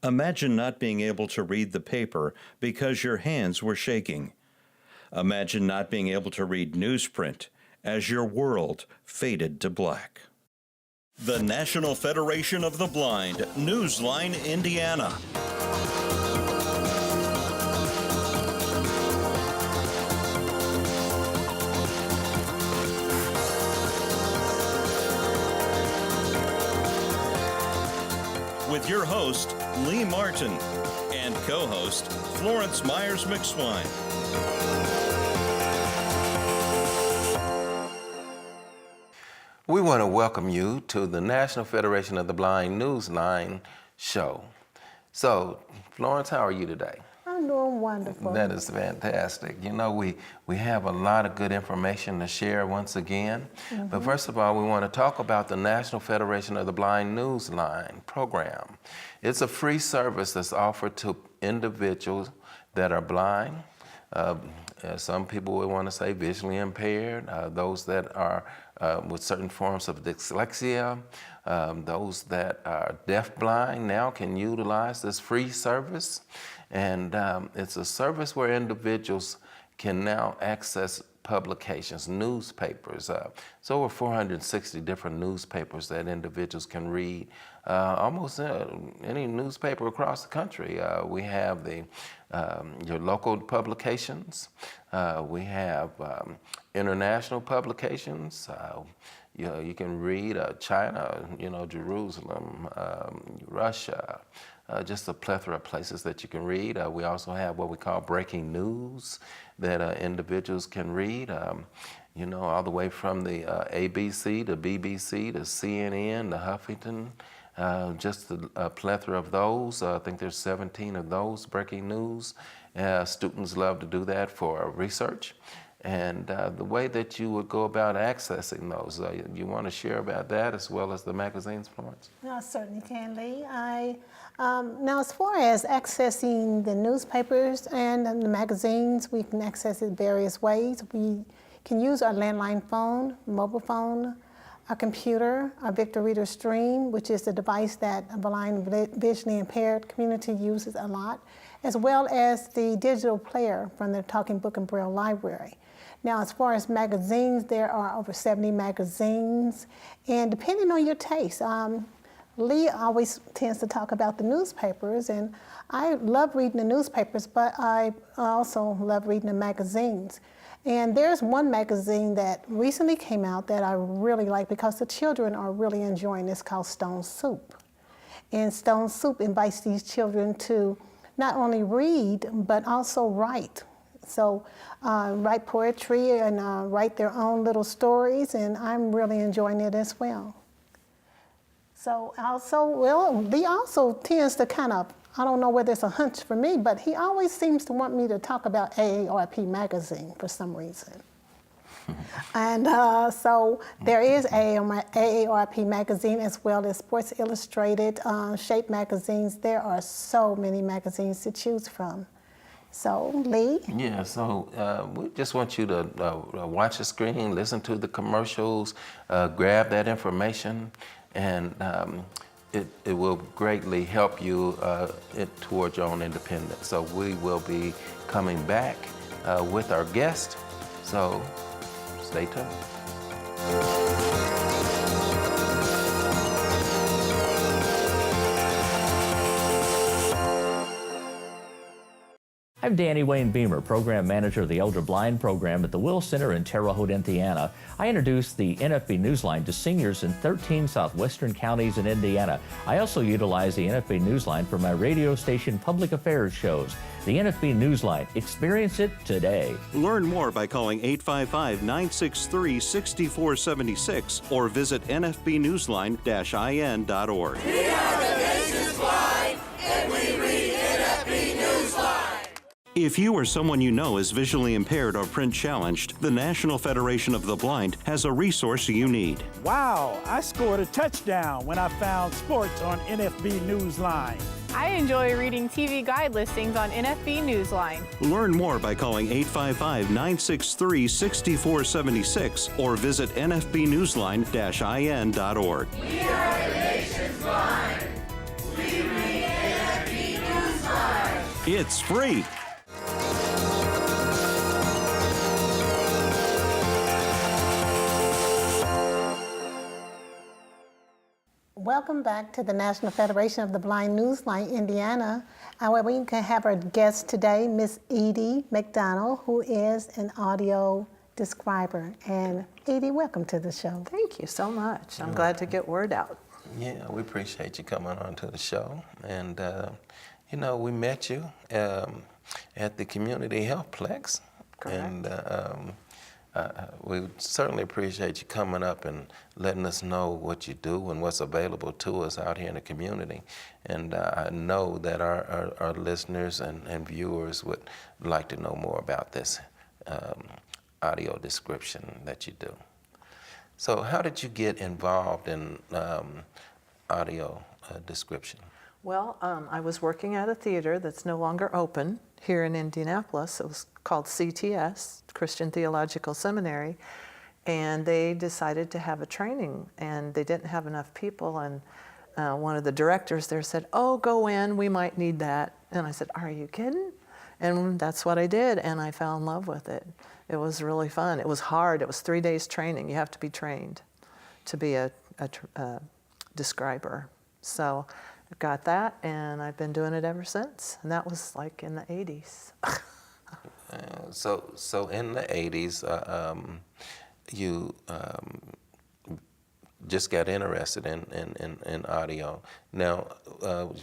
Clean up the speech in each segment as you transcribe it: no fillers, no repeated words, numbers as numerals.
Imagine not being able to read the paper because your hands were shaking. Imagine not being able to read newsprint as your world faded to black. The National Federation of the Blind, Newsline, Indiana. With your host, Lee Martin, and co-host, Florence Myers-McSwine. We want to welcome you to the National Federation of the Blind Newsline show. So, Florence, how are you today? I'm doing wonderful. That is fantastic. You know, we have a lot of good information to share once again. But first of all, we want to talk about the National Federation of the Blind Newsline program. It's a free service that's offered to individuals that are blind. Some people would want to say visually impaired, those that are with certain forms of dyslexia, those that are deafblind now can utilize this free service. And it's a service where individuals can now access publications, newspapers. So over 460 different newspapers that individuals can read. Almost any newspaper across the country. We have your local publications. We have international publications. You can read China, Jerusalem, Russia, just a plethora of places that you can read. We also have what we call breaking news that individuals can read. All the way from the ABC to BBC to CNN to Huffington. Just a plethora of those. I think there's 17 of those breaking news. Students love to do that for research. And the way that you would go about accessing those, you want to share about that as well as the magazines, Florence? I certainly can, Lee. Now, as far as accessing the newspapers and the magazines, we can access it various ways. We can use our landline phone, mobile phone, our computer, our Victor Reader Stream, which is the device that a blind, visually impaired community uses a lot, as well as the digital player from the Talking Book and Braille Library. Now, as far as magazines, there are over 70 magazines, and depending on your taste, Lee always tends to talk about the newspapers, and I love reading the newspapers, but I also love reading the magazines. And there's one magazine that recently came out that I really like because the children are really enjoying it. It's called Stone Soup. And Stone Soup invites these children to not only read, but also write. So write poetry and write their own little stories, and I'm really enjoying it as well. So Lee also tends to kind of, I don't know whether it's a hunch for me, but he always seems to want me to talk about AARP magazine for some reason. And so there is AARP magazine as well as Sports Illustrated, Shape magazines. There are so many magazines to choose from. So, Lee? Yeah, so we just want you to watch the screen, listen to the commercials, grab that information, and it will greatly help you towards your own independence. So we will be coming back with our guest, so stay tuned. I'm Danny Wayne Beamer, Program Manager of the Elder Blind Program at the Will Center in Terre Haute, Indiana. I introduced the NFB Newsline to seniors in 13 southwestern counties in Indiana. I also utilize the NFB Newsline for my radio station public affairs shows. The NFB Newsline, experience it today. Learn more by calling 855-963-6476 or visit nfbnewsline-in.org. We are the nation's blind, and we read NFB Newsline. If you or someone you know is visually impaired or print challenged, the National Federation of the Blind has a resource you need. Wow, I scored a touchdown when I found sports on NFB Newsline. I enjoy reading TV guide listings on NFB Newsline. Learn more by calling 855-963-6476 or visit nfbnewsline-in.org. We are the nation's blind. We read NFB It's free. Welcome back to the National Federation of the Blind Newsline, Indiana. We can have our guest today, Miss Edie McDonnell, who is an audio describer. And Edie, welcome to the show. Thank you so much. I'm glad to get word out. Yeah, we appreciate you coming on to the show. And, you know, we met you at the Community Health Plex. Correct. And we certainly appreciate you coming up and letting us know what you do and what's available to us out here in the community. And I know that our listeners and viewers would like to know more about this audio description that you do. So how did you get involved in audio description? Well, I was working at a theater that's no longer open here in Indianapolis. It was called CTS, Christian Theological Seminary, and they decided to have a training, and they didn't have enough people, and one of the directors there said, "Oh, go in, we might need that." And I said, "Are you kidding?" And that's what I did, and I fell in love with it. It was really fun. It was hard. It was 3 days training. You have to be trained to be a describer. So I got that, and I've been doing it ever since. And that was like in the 80s. So in the 80s, you just got interested in audio. Now,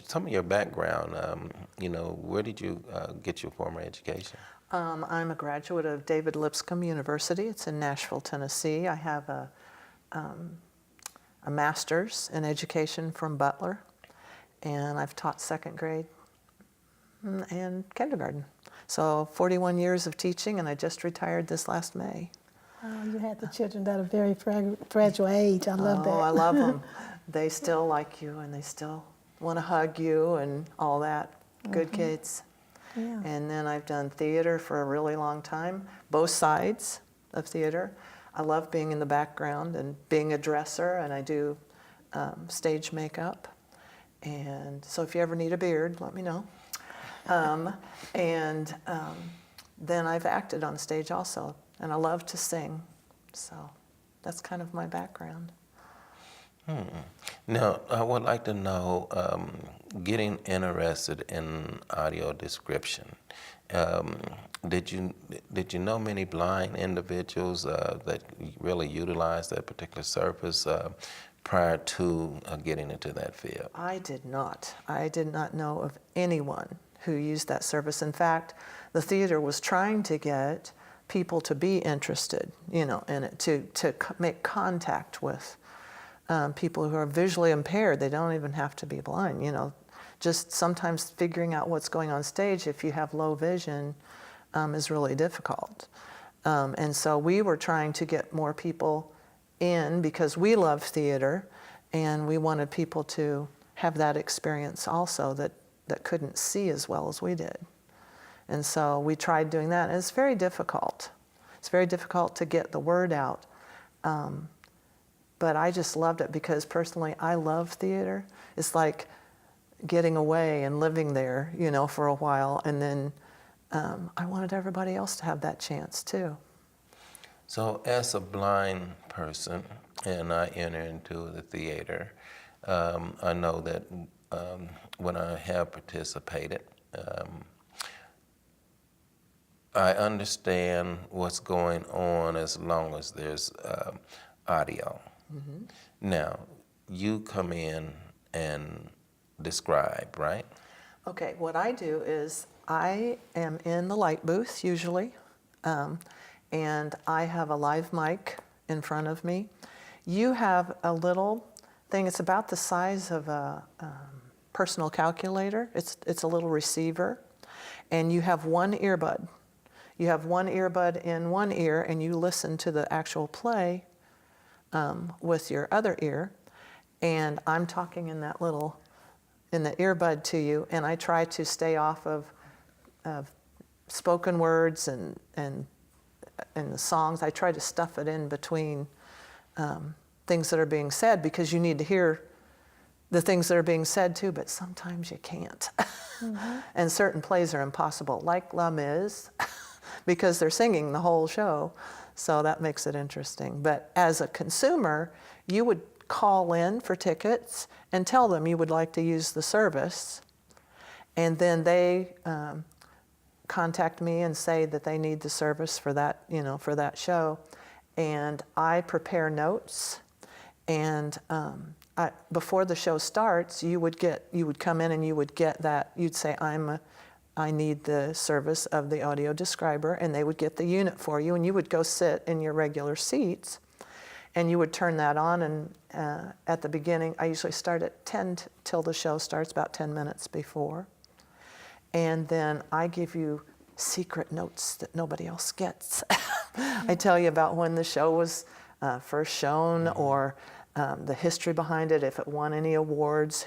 some of your background, you know, where did you get your formal education? I'm a graduate of David Lipscomb University. It's in Nashville, Tennessee. I have a master's in education from Butler, and I've taught second grade and kindergarten. So 41 years of teaching, and I just retired this last May. You had the children that are very fragile age. I love that. Oh, I love them. They still like you, and they still want to hug you and all that. Good kids. Yeah. And then I've done theater for a really long time, both sides of theater. I love being in the background and being a dresser, and I do stage makeup. And so if you ever need a beard, let me know. Then I've acted on stage also, and I love to sing. So that's kind of my background. Now, I would like to know, getting interested in audio description, did you know many blind individuals that really utilize that particular service prior to getting into that field? I did not. I did not know of anyone who used that service. In fact, the theater was trying to get people to be interested, you know, in it, to make contact with people who are visually impaired. They don't even have to be blind, you know. Just sometimes figuring out what's going on stage if you have low vision is really difficult. And so we were trying to get more people in because we love theater, and we wanted people to have that experience also that couldn't see as well as we did. And so we tried doing that, and it's very difficult. It's very difficult to get the word out. But I just loved it because personally I love theater. It's like getting away and living there, you know, for a while, and then I wanted everybody else to have that chance too. So as a blind person, and I enter into the theater, I know that when I have participated, I understand what's going on as long as there's audio. Mm-hmm. Now, you come in and describe, right? Okay, what I do is I am in the light booth usually, and I have a live mic in front of me. You have a little thing, it's about the size of a personal calculator. It's a little receiver, and you have one earbud. You have one earbud in one ear, and you listen to the actual play with your other ear, and I'm talking in that little, in the earbud to you, and I try to stay off of spoken words and the songs. I try to stuff it in between things that are being said, because you need to hear the things that are being said too, but sometimes you can't. And certain plays are impossible, like Les Mis, because they're singing the whole show. So that makes it interesting. But as a consumer, you would call in for tickets and tell them you would like to use the service. And then they contact me and say that they need the service for that, for that show. And I prepare notes. And before the show starts, you would come in and you would get that. You'd say, I need the service of the audio describer, and they would get the unit for you, and you would go sit in your regular seats, and you would turn that on. And at the beginning, I usually start at 10 till the show starts, about 10 minutes before. And then I give you secret notes that nobody else gets. I tell you about when the show was first shown, or the history behind it, if it won any awards,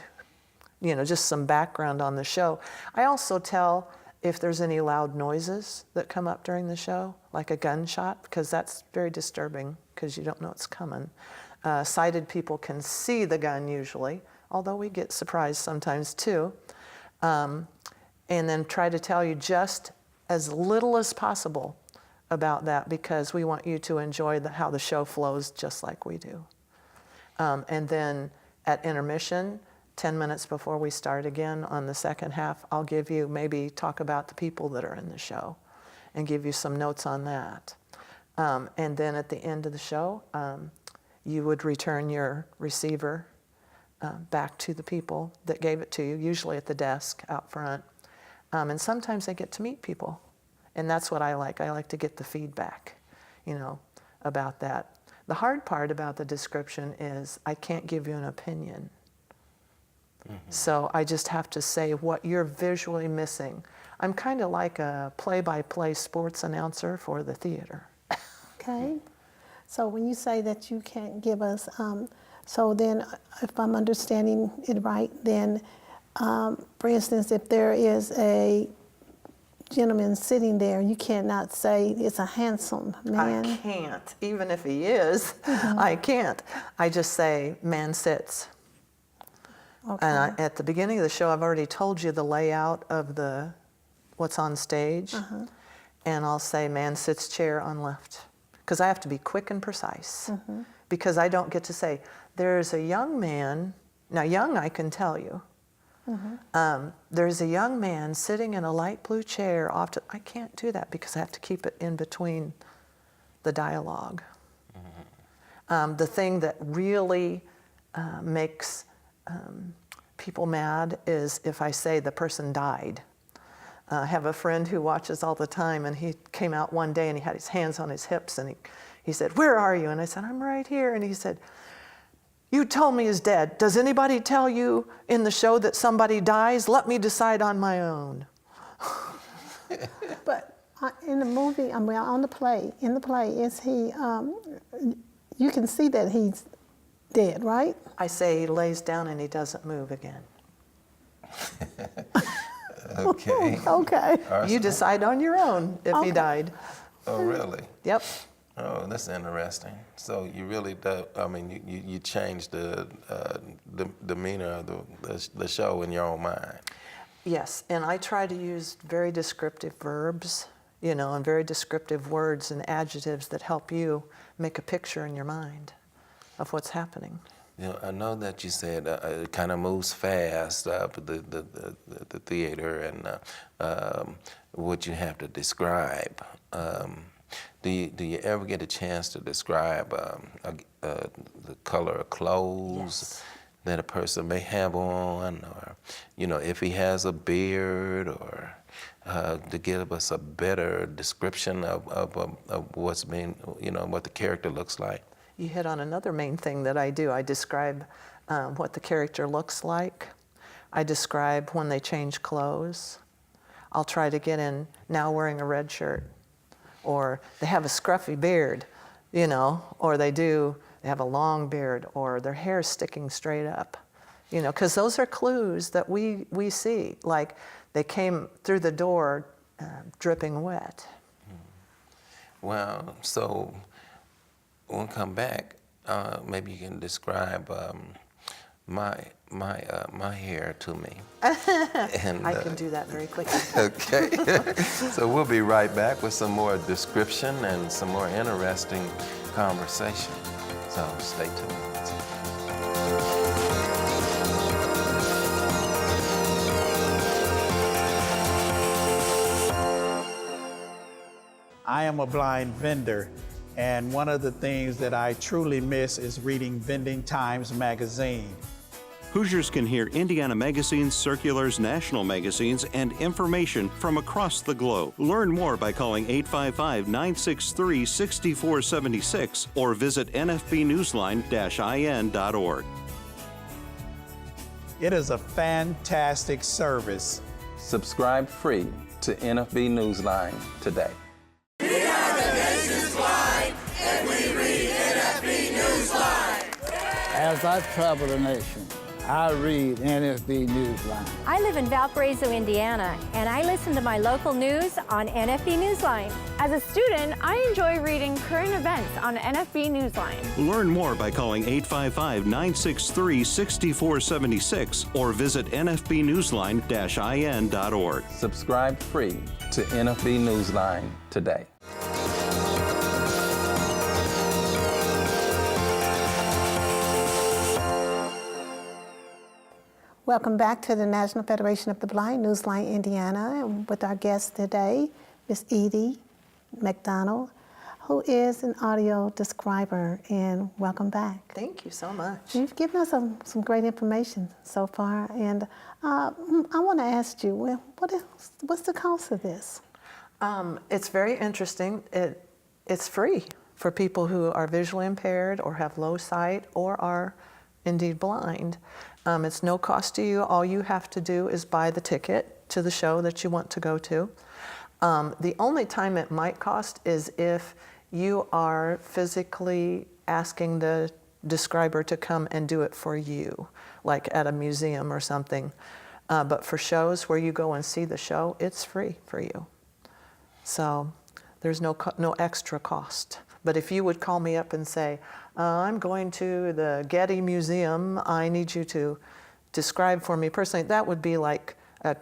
just some background on the show. I also tell if there's any loud noises that come up during the show, like a gunshot, because that's very disturbing because you don't know it's coming. Sighted people can see the gun usually, although we get surprised sometimes too. And then try to tell you just as little as possible about that, because we want you to enjoy how the show flows just like we do. And then at intermission, 10 minutes before we start again on the second half, I'll give you, maybe talk about the people that are in the show and give you some notes on that. And then at the end of the show, you would return your receiver back to the people that gave it to you, usually at the desk out front. And sometimes I get to meet people, and that's what I like. I like to get the feedback, about that. The hard part about the description is I can't give you an opinion. So I just have to say what you're visually missing. I'm kind of like a play-by-play sports announcer for the theater. Okay. So when you say that you can't give us, so then if I'm understanding it right, then for instance, if there is a gentleman sitting there, you cannot say it's a handsome man. I can't. Even if he is, I can't. I just say, man sits. Okay. And at the beginning of the show, I've already told you the layout of what's on stage. And I'll say, man sits chair on left. Because I have to be quick and precise. Because I don't get to say, there's a young man. Now, young, I can tell you. There's a young man sitting in a light blue chair off to, I can't do that because I have to keep it in between the dialogue. The thing that really makes people mad is if I say the person died. I have a friend who watches all the time, and he came out one day and he had his hands on his hips, and he said, "Where are you?" And I said, "I'm right here." And he said, "You told me he's dead. Does anybody tell you in the show that somebody dies? Let me decide on my own." But in the movie, in the play, is he, you can see that he's dead, right? I say he lays down and he doesn't move again. Okay. Okay. You decide on your own if he died. Oh, really? Yep. Oh, that's interesting. So you really do, you changed the demeanor of the show in your own mind. Yes, and I try to use very descriptive verbs, and very descriptive words and adjectives that help you make a picture in your mind of what's happening. I know that you said it kind of moves fast, the theater, and what you have to describe. Do you ever get a chance to describe the color of clothes that a person may have on, or if he has a beard, or to give us a better description of what's being, what the character looks like? You hit on another main thing that I do. I describe what the character looks like. I describe when they change clothes. I'll try to get in now wearing a red shirt, or they have a scruffy beard, or they have a long beard, or their hair's sticking straight up, because those are clues that we see, like they came through the door dripping wet. Well, so when we come back, maybe you can describe my my hair to me. And, I can do that very quickly. Okay. So we'll be right back with some more description and some more interesting conversation. So stay tuned. I am a blind vendor, and one of the things that I truly miss is reading Vending Times magazine. Hoosiers can hear Indiana magazines, circulars, national magazines, and information from across the globe. Learn more by calling 855-963-6476 or visit nfbnewsline-in.org. It is a fantastic service. Subscribe free to NFB Newsline today. We are the nation's blind, and we read NFB Newsline. As I travel the nation, I read NFB Newsline. I live in Valparaiso, Indiana, and I listen to my local news on NFB Newsline. As a student, I enjoy reading current events on NFB Newsline. Learn more by calling 855-963-6476 or visit nfbnewsline-in.org. Subscribe free to NFB Newsline today. Welcome back to the National Federation of the Blind, Newsline, Indiana, with our guest today, Miss Edie McDonnell, who is an audio describer, and welcome back. Thank you so much. You've given us some great information so far, and I want to ask you, well, what's the cost of this? It's very interesting. It's free for people who are visually impaired or have low sight or are indeed blind. It's no cost to you. All you have to do is buy the ticket to the show that you want to go to. The only time it might cost is if you are physically asking the describer to come and do it for you, like at a museum or something. But for shows where you go and see the show, it's free for you. So there's no extra cost. But if you would call me up and say, I'm going to the Getty Museum, I need you to describe for me personally, that would be like a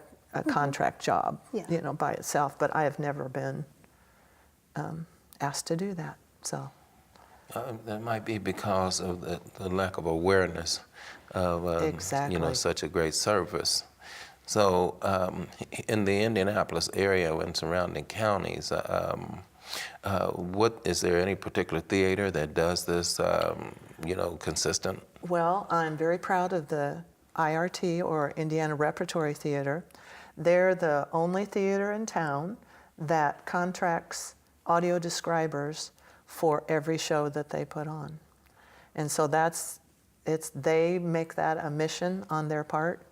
contract job, you know, by itself. But I have never been asked to do that. So that might be because of the lack of awareness of exactly. you know, such a great service. So in the Indianapolis area and surrounding counties, is there any particular theater that does this, you know, consistent? Well, I'm very proud of the IRT, or Indiana Repertory Theater. They're the only theater in town that contracts audio describers for every show that they put on. And so they make that a mission on their part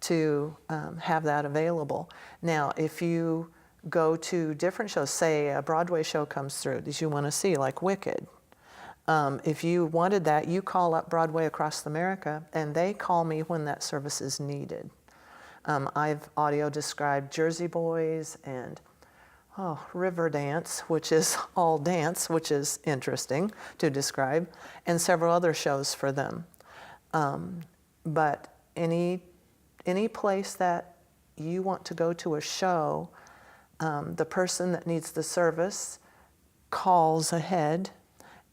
to have that available. Now, if you go to different shows, say a Broadway show comes through that you want to see, like Wicked. If you wanted that, you call up Broadway Across America, and they call me when that service is needed. I've audio described Jersey Boys and River Dance, which is all dance, which is interesting to describe, and several other shows for them. But any place that you want to go to a show, the person that needs the service calls ahead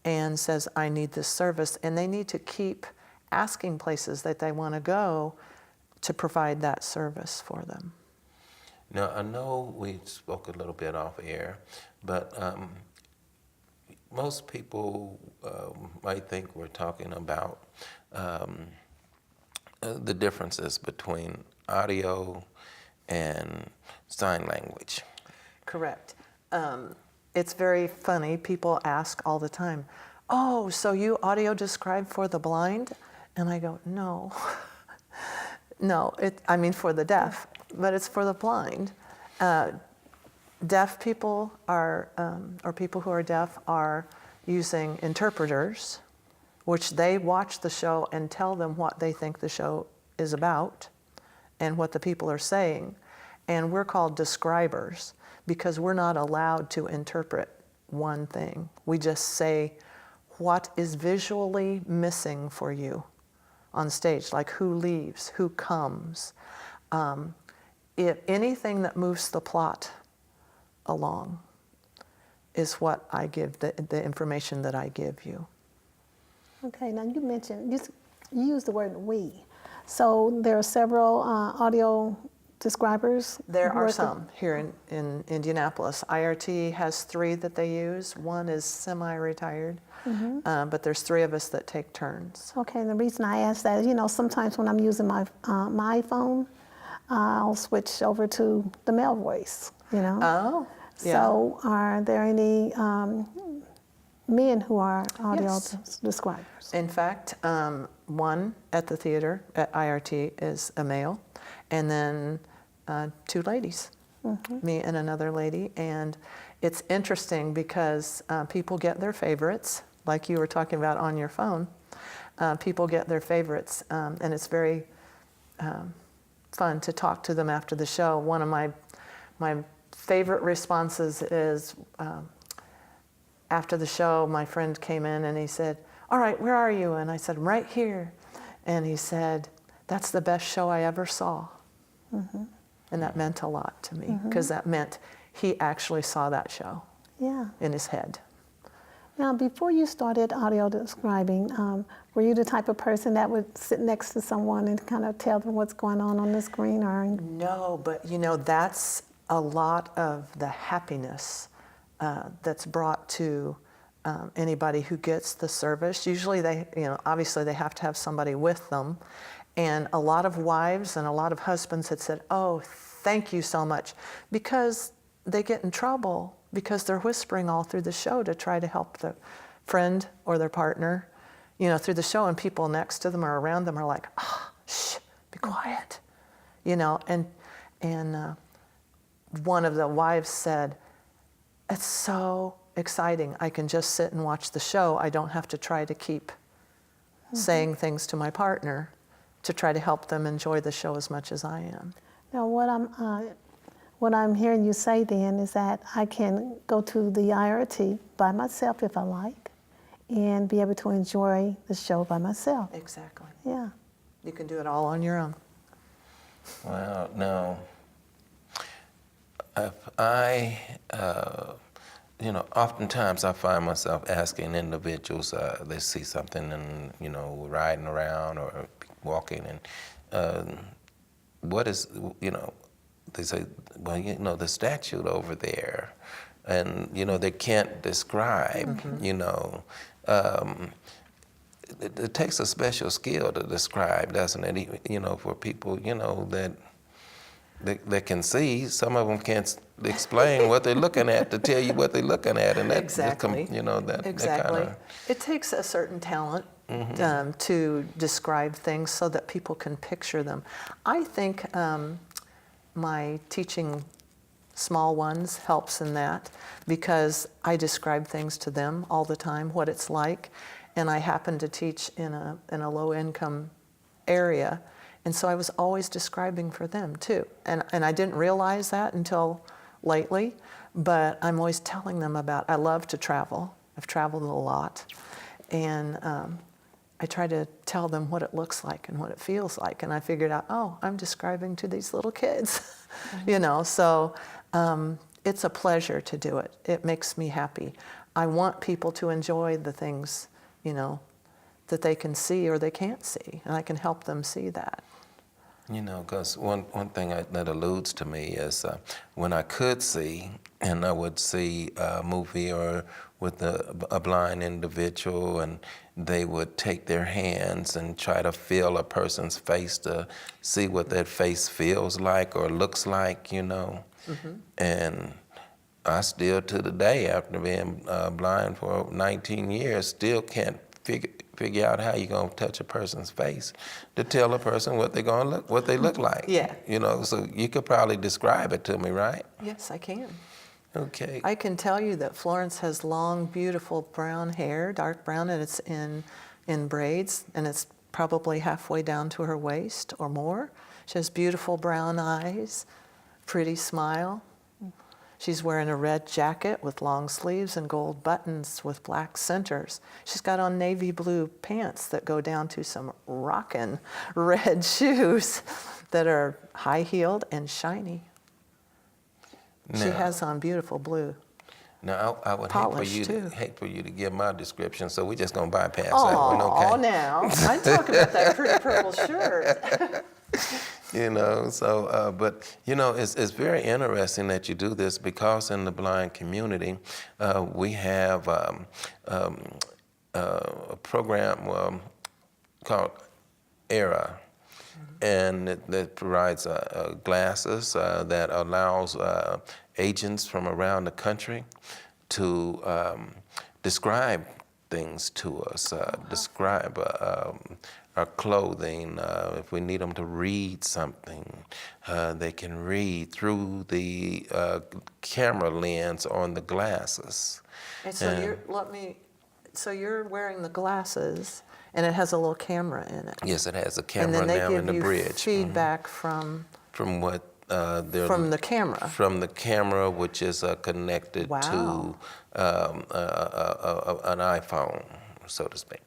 and says, I need this service, and they need to keep asking places that they want to go to provide that service for them. Now, I know we spoke a little bit off air, but most people might think we're talking about the differences between audio and sign language. Correct. It's very funny. People ask all the time, oh, so you audio describe for the blind? And I go, no. No, I mean for the deaf, but it's for the blind. Deaf people or people who are deaf are using interpreters, which they watch the show and tell them what they think the show is about and what the people are saying. And we're called describers because we're not allowed to interpret one thing. We just say what is visually missing for you on stage, like who leaves, who comes. If anything that moves the plot along is what I give, the information that I give you. Okay, now you mentioned, you used the word we. So there are several audio describers? There are some here in Indianapolis. IRT has 3 that they use. One is semi-retired, but there's 3 of us that take turns. Okay, and the reason I ask that is, you know, sometimes when I'm using my phone, I'll switch over to the male voice, you know? Oh, yeah. So are there any men who are audio describers? In fact, one at the theater at IRT is a male, and then 2 ladies, me and another lady. And it's interesting because people get their favorites, like you were talking about on your phone. People get their favorites, and it's very fun to talk to them after the show. One of my favorite responses is after the show, my friend came in and he said, "All right, where are you?" And I said, "Right here." And he said, "That's the best show I ever saw." And that meant a lot to me, because that meant he actually saw that show in his head. Now, before you started audio describing, were you the type of person that would sit next to someone and kind of tell them what's going on the screen? Or No, but you know, that's a lot of the happiness that's brought to anybody who gets the service. Usually they, you know, obviously they have to have somebody with them. And a lot of wives and a lot of husbands had said, "Oh, thank you so much," because they get in trouble because they're whispering all through the show to try to help the friend or their partner, you know, through the show, and people next to them or around them are like, "Ah, shh, be quiet," you know. And one of the wives said, "It's so exciting. I can just sit and watch the show. I don't have to try to keep saying things to my partner to try to help them enjoy the show as much as I am." Now, what I'm hearing you say then is that I can go to the IRT by myself if I like, and be able to enjoy the show by myself. Exactly. Yeah. You can do it all on your own. Well, no. If I, you know, oftentimes I find myself asking individuals, they see something and, you know, riding around or walking, and what is, you know, they say, well, you know, the statue over there, and, you know, they can't describe, you know. It takes a special skill to describe, doesn't it? You know, for people, you know, that can see. Some of them can't explain what they're looking at to tell you what they're looking at, and that Exactly. you know, that Exactly. That kinda, it takes a certain talent to describe things so that people can picture them. I think my teaching small ones helps in that, because I describe things to them all the time, what it's like, and I happen to teach in a low-income area, and so I was always describing for them too. And I didn't realize that until lately, but I'm always telling them about, I love to travel. I've traveled a lot, and I try to tell them what it looks like and what it feels like, and I figured out, oh, I'm describing to these little kids, you know, so it's a pleasure to do it. It makes me happy. I want people to enjoy the things, you know, that they can see or they can't see, and I can help them see that. You know, because one thing that alludes to me is when I could see, and I would see a movie or with a blind individual, and they would take their hands and try to feel a person's face to see what that face feels like or looks like, you know. And I still, to the day, after being blind for 19 years, still can't figure out how you're gonna touch a person's face to tell a person what they look like. Yeah. You know, so you could probably describe it to me, right? Yes, I can. Okay. I can tell you that Florence has long, beautiful brown hair, dark brown, and it's in braids, and it's probably halfway down to her waist or more. She has beautiful brown eyes, pretty smile. She's wearing a red jacket with long sleeves and gold buttons with black centers. She's got on navy blue pants that go down to some rockin' red shoes that are high-heeled and shiny. She has on beautiful blue. Now, I would hate for you to give my description, so we're just going to bypass that one, okay? Oh, now. I'm talking about that pretty purple shirt. You know, so, but, you know, it's very interesting that you do this because in the blind community, we have a program called ERA. And it provides glasses that allows agents from around the country to describe things to us, describe our clothing. If we need them to read something, they can read through the camera lens on the glasses. And so so you're wearing the glasses, and it has a little camera in it. Yes, it has a camera now in the bridge. And then they give you feedback from what from the camera. From the camera, which is connected to an iPhone, so to speak.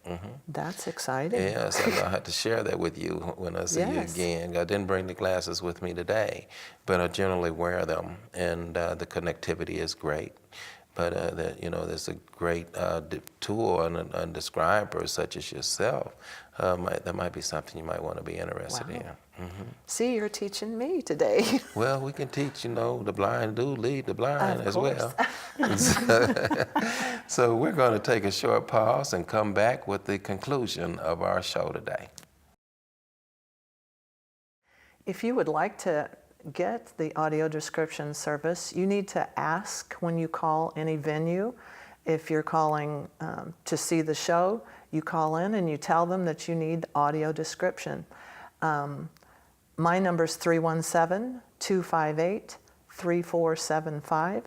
That's exciting. Yes, I had to share that with you when I see you again. I didn't bring the glasses with me today, but I generally wear them, and the connectivity is great. But you know, there's a great tool and a describer such as yourself. That might be something you might want to be interested in. See, you're teaching me today. Well, we can teach, you know, the blind do lead the blind as well. So we're going to take a short pause and come back with the conclusion of our show today. If you would like to get the audio description service, you need to ask when you call any venue. If you're calling to see the show, you call in and you tell them that you need audio description. My number is 317-258-3475.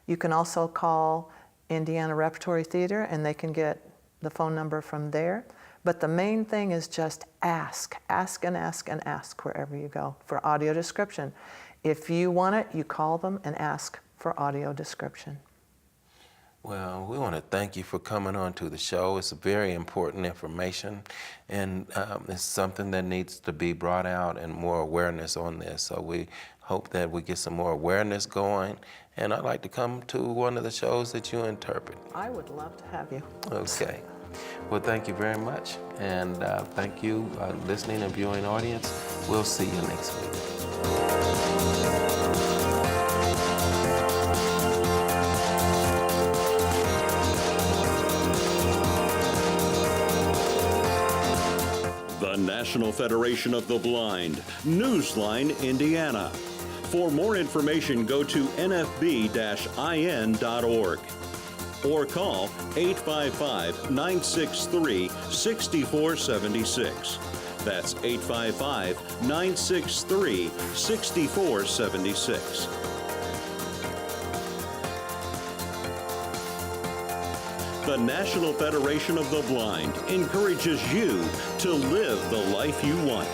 You can also call Indiana Repertory Theater and they can get the phone number from there. But the main thing is just ask. Ask and ask and ask wherever you go for audio description. If you want it, you call them and ask for audio description. Well, we want to thank you for coming on to the show. It's very important information, and it's something that needs to be brought out and more awareness on this. So we hope that we get some more awareness going, and I'd like to come to one of the shows that you interpret. I would love to have you. Okay. Well, thank you very much, and thank you, listening and viewing audience. We'll see you next week. The National Federation of the Blind, Newsline, Indiana. For more information, go to nfb-in.org or call 855-963-6476. That's 855-963-6476. The National Federation of the Blind encourages you to live the life you want.